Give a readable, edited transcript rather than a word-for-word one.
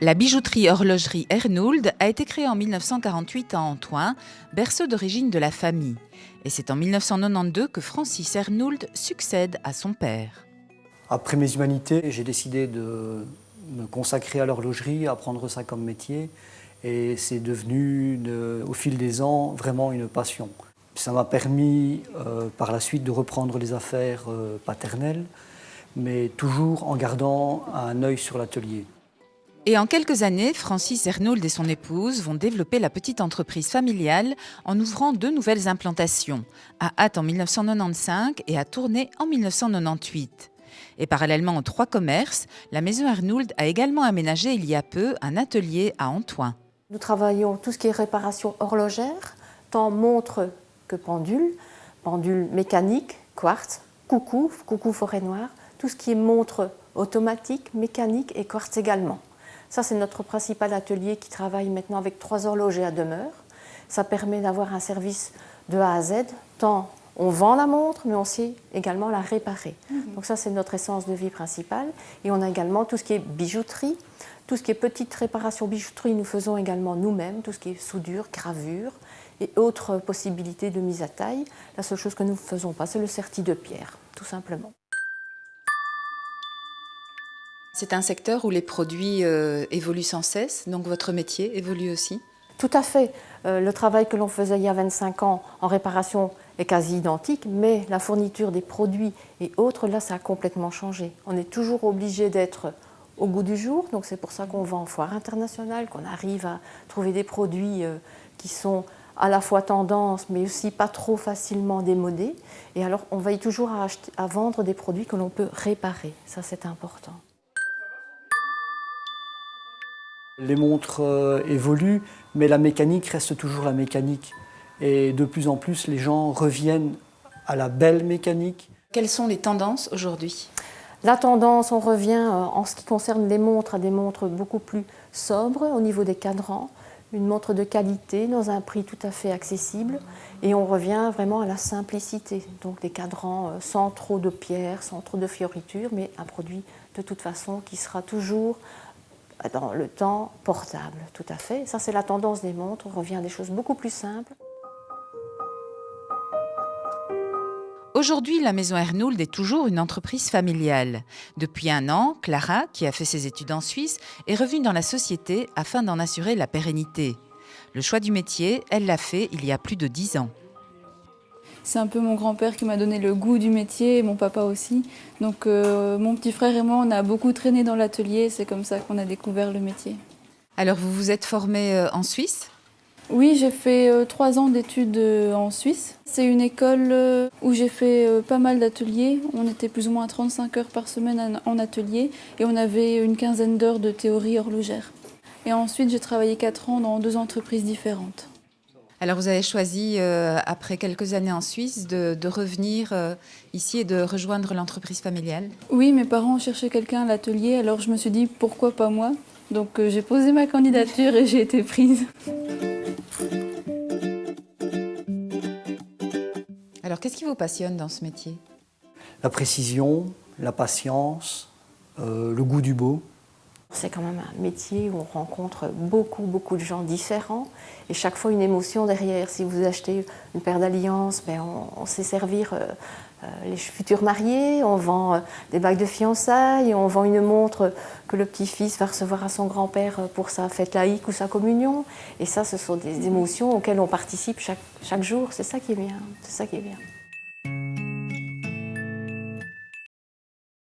La bijouterie-horlogerie Hernould a été créée en 1948 à Antoing, berceau d'origine de la famille. Et c'est en 1992 que Francis Hernould succède à son père. Après mes humanités, j'ai décidé de me consacrer à l'horlogerie, à prendre ça comme métier. Et c'est devenu, au fil des ans, vraiment une passion. Ça m'a permis par la suite de reprendre les affaires paternelles, mais toujours en gardant un œil sur l'atelier. Et en quelques années, Francis Hernould et son épouse vont développer la petite entreprise familiale en ouvrant 2 nouvelles implantations, à Ath en 1995 et à Tournai en 1998. Et parallèlement aux 3 commerces, la maison Hernould a également aménagé il y a peu un atelier à Antoing. Nous travaillons tout ce qui est réparation horlogère, tant montre que pendule, pendule mécanique, quartz, coucou forêt noire, tout ce qui est montre automatique, mécanique et quartz également. Ça, c'est notre principal atelier qui travaille maintenant avec 3 horlogers à demeure. Ça permet d'avoir un service de A à Z, tant on vend la montre, mais on sait également la réparer. Donc ça, c'est notre essence de vie principale. Et on a également tout ce qui est bijouterie, tout ce qui est petite réparation bijouterie, nous faisons également nous-mêmes, tout ce qui est soudure, gravure et autres possibilités de mise à taille. La seule chose que nous ne faisons pas, c'est le serti de pierre, tout simplement. C'est un secteur où les produits évoluent sans cesse, donc votre métier évolue aussi ? Tout à fait. Le travail que l'on faisait il y a 25 ans en réparation est quasi identique, mais la fourniture des produits et autres, là, ça a complètement changé. On est toujours obligé d'être au goût du jour, donc c'est pour ça qu'on va en foire internationale, qu'on arrive à trouver des produits qui sont à la fois tendance, mais aussi pas trop facilement démodés. Et alors, on veille toujours à vendre des produits que l'on peut réparer. Ça, c'est important. Les montres évoluent, mais la mécanique reste toujours la mécanique. Et de plus en plus, les gens reviennent à la belle mécanique. Quelles sont les tendances aujourd'hui ? La tendance, on revient en ce qui concerne les montres à des montres beaucoup plus sobres au niveau des cadrans, une montre de qualité dans un prix tout à fait accessible, et on revient vraiment à la simplicité, donc des cadrans sans trop de pierres, sans trop de fioritures, mais un produit de toute façon qui sera toujours dans le temps portable, tout à fait. Ça, c'est la tendance des montres, on revient à des choses beaucoup plus simples. Aujourd'hui, la maison Hernould est toujours une entreprise familiale. Depuis 1 an, Clara, qui a fait ses études en Suisse, est revenue dans la société afin d'en assurer la pérennité. Le choix du métier, elle l'a fait il y a plus de 10 ans. C'est un peu mon grand-père qui m'a donné le goût du métier, et mon papa aussi. Donc mon petit frère et moi, on a beaucoup traîné dans l'atelier, c'est comme ça qu'on a découvert le métier. Alors, vous vous êtes formée en Suisse ? Oui, j'ai fait 3 ans d'études en Suisse. C'est une école où j'ai fait pas mal d'ateliers. On était plus ou moins 35 heures par semaine en atelier et on avait une quinzaine d'heures de théorie horlogère. Et ensuite, j'ai travaillé 4 ans dans 2 entreprises différentes. Alors, vous avez choisi, après quelques années en Suisse, de revenir ici et de rejoindre l'entreprise familiale ? Oui, mes parents cherchaient quelqu'un à l'atelier, alors je me suis dit pourquoi pas moi. Donc j'ai posé ma candidature et j'ai été prise. Alors, qu'est-ce qui vous passionne dans ce métier ? La précision, la patience, le goût du beau. C'est quand même un métier où on rencontre beaucoup de gens différents et chaque fois une émotion derrière. Si vous achetez une paire d'alliances, on sait servir les futurs mariés, on vend des bagues de fiançailles, on vend une montre que le petit-fils va recevoir à son grand-père pour sa fête laïque ou sa communion. Et ça, ce sont des émotions auxquelles on participe chaque jour. C'est ça qui est bien. C'est ça qui est bien.